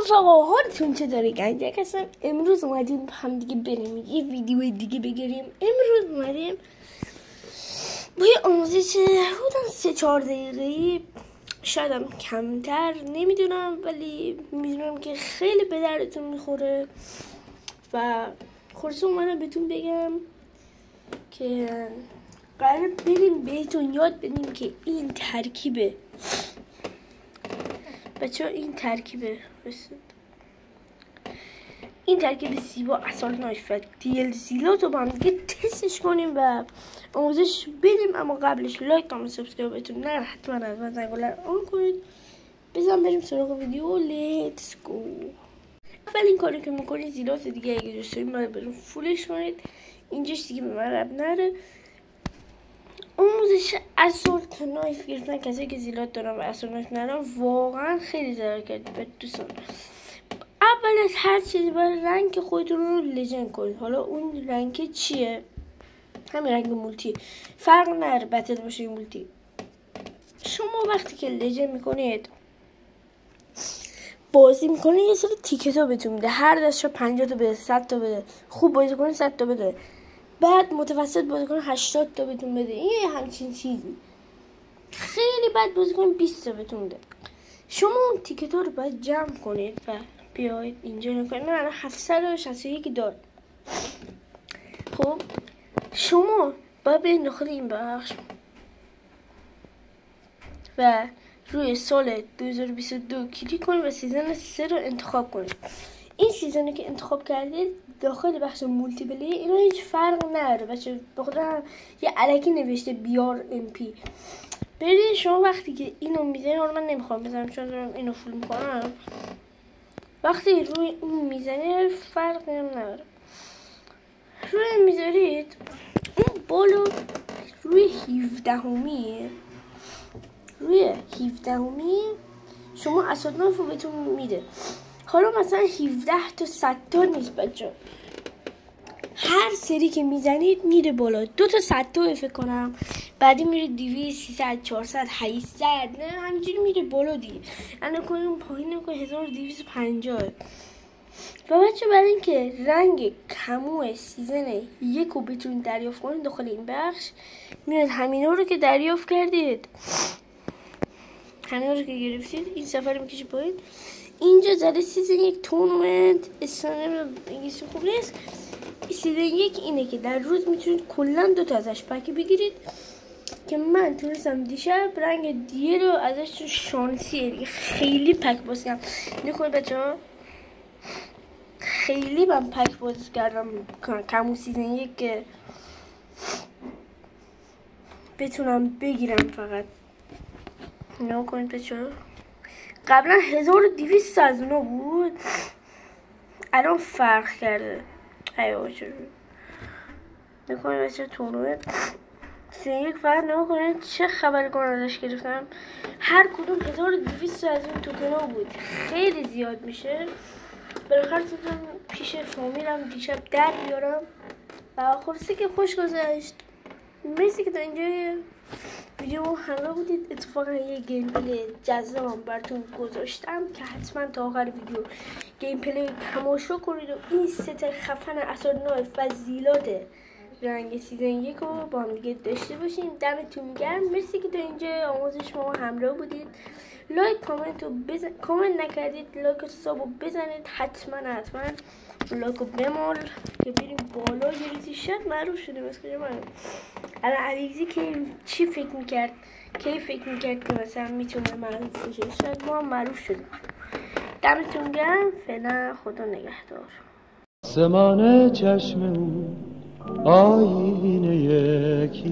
سلام آقا، حالتون چطوره؟ گنجک هستم. امروز اومدیم هم دیگه بریم یه ویدیو دیگه بگیریم. امروز اومدیم با یه آموزش حدود 3-4 دقیقه‌ای، شاید هم کمتر، نمیدونم، ولی میدونم که خیلی به دردتون میخوره و خلاصه اومدم بهتون بگم که قرار بریم بهتون یاد بدیم که این ترکیبه بچه ها، این ترکیبه این ترکیب زیبا اسالت نایف و دیل زیلات رو با هم دیگه تستش کنیم و آموزش بدیم. اما قبلش لایک، کامنت، سابسکرایب نه حتما زنگوله رو آن کنید. بزن بریم سراغ ویدیو. لیتس گو. اولین کاری که میکنید زیلات دیگه اگه دوست دارید باید بریم فولش کنید. اینجاش دیگه به من رب نره. آموزش اسالت نایف گرفتن کسایی که زیلات دارن و اسالت نایف ندارن واقعا خیلی ضرر کرد به دوستان. اول از هر چیزی باید رنگ خودتون رو لژند کنید. حالا اون رنگ چیه؟ همین رنگ مولتی، فرق نداره بتل باشه یا مولتی. شما وقتی که لژند میکنید بازی میکنید یه سری تیکت ها بهتون میده. هر دستش 50 تا بده، 100 تا بده. خوب بازی کنید 100 تا بده، بعد متوسط بازی کنید 80 تا بهتون بده. این یه همچین چیزی. خیلی بد بازی کنید 20 تا بهتون بده. شما اون تیکت ها رو باید جمع کنید و بیاید اینجا نکنید. من الان 761 دار. خب شما باید برید داخل این بخش و روی سال 2022 کلیک کنید و سیزن 3 رو انتخاب کنید. این سیزنی که انتخاب کردید داخل بخش مولتی پلی اینا هیچ فرق نداره بچه. بخاطر یه الکی نوشته بیار ام پی. برید شما وقتی که اینو میزنید، حالا من نمیخوام بزنم چون دارم اینو فول میکنم، وقتی روی این میزنید فرقی هم نداره. روی میذارید اون بالو روی 17 شما اسالت نایف رو بهتون میده. حالا مثلا 17 تا 100 تا نیست بچه، هر سری که میزنید میره بالا. 2 تا 100 تا فکر کنم، بعدی میره 200 300 400 800 نه همینجوری میره بالا دیگه. الان کنیم پایین نمیکنه 1250. و بچه برای اینکه رنگ کمو سیزن 1 رو بتونید دریافت کنید داخل این بخش میاد همینا رو که دریافت کردید، همینا رو که گرفتید این سفر رو میکشید پایین. اینجا زده سیزن 1 تورنمنت استانم انگلیسی خوب نیست. سیزن 1 اینه که در روز میتونید کلا 2 تا ازش پک بگیرید که من تونستم دیشب رنگ دیه رو ازش شانسیه دیگه خیلی پک باز کردم. نکنید بچه ها، خیلی من پک باز کردم کمو سیزن 1 که بتونم بگیرم. فقط نکنید بچه ها، قبلا 1200 از اونا بود، الان فرق کرده. هیو چجوری نکنید بچه تورنمنت سیزن 1 فرق نکنید. چه خبر کنم ازش گرفتم، هر کدوم 1200 از اون توکنا بود، خیلی زیاد میشه. بالاخره تونم پیش فامیلم دیشب در بیارم و خلاصه که خوش گذشت. مرسی که تا اینجا ویدیو همراه بودید. اتفاقا یه گیم پلی جذابم براتون گذاشتم که حتما تا آخر ویدیو گیم پلی تماشا کنید و این ست خفن اسالت نایف و زیلات رنگ سیزن 1 رو با هم دیگه داشته باشین. دمتون گرم. مرسی که تا اینجا آموزش ما همراه بودید. لایک کامنت نکردید، لایک و سابو بزنید حتما لایک رو بمال که بریم بالا. یه روزی شاید معروف شده بس کجا معروف. الان علیزی که چی فکر میکرد که مثلا میتونه معروف بشه، شاید ما هم معروف شده. دمتون گرم. فعلا خدا نگهدار. سمان چشم او آینه یکی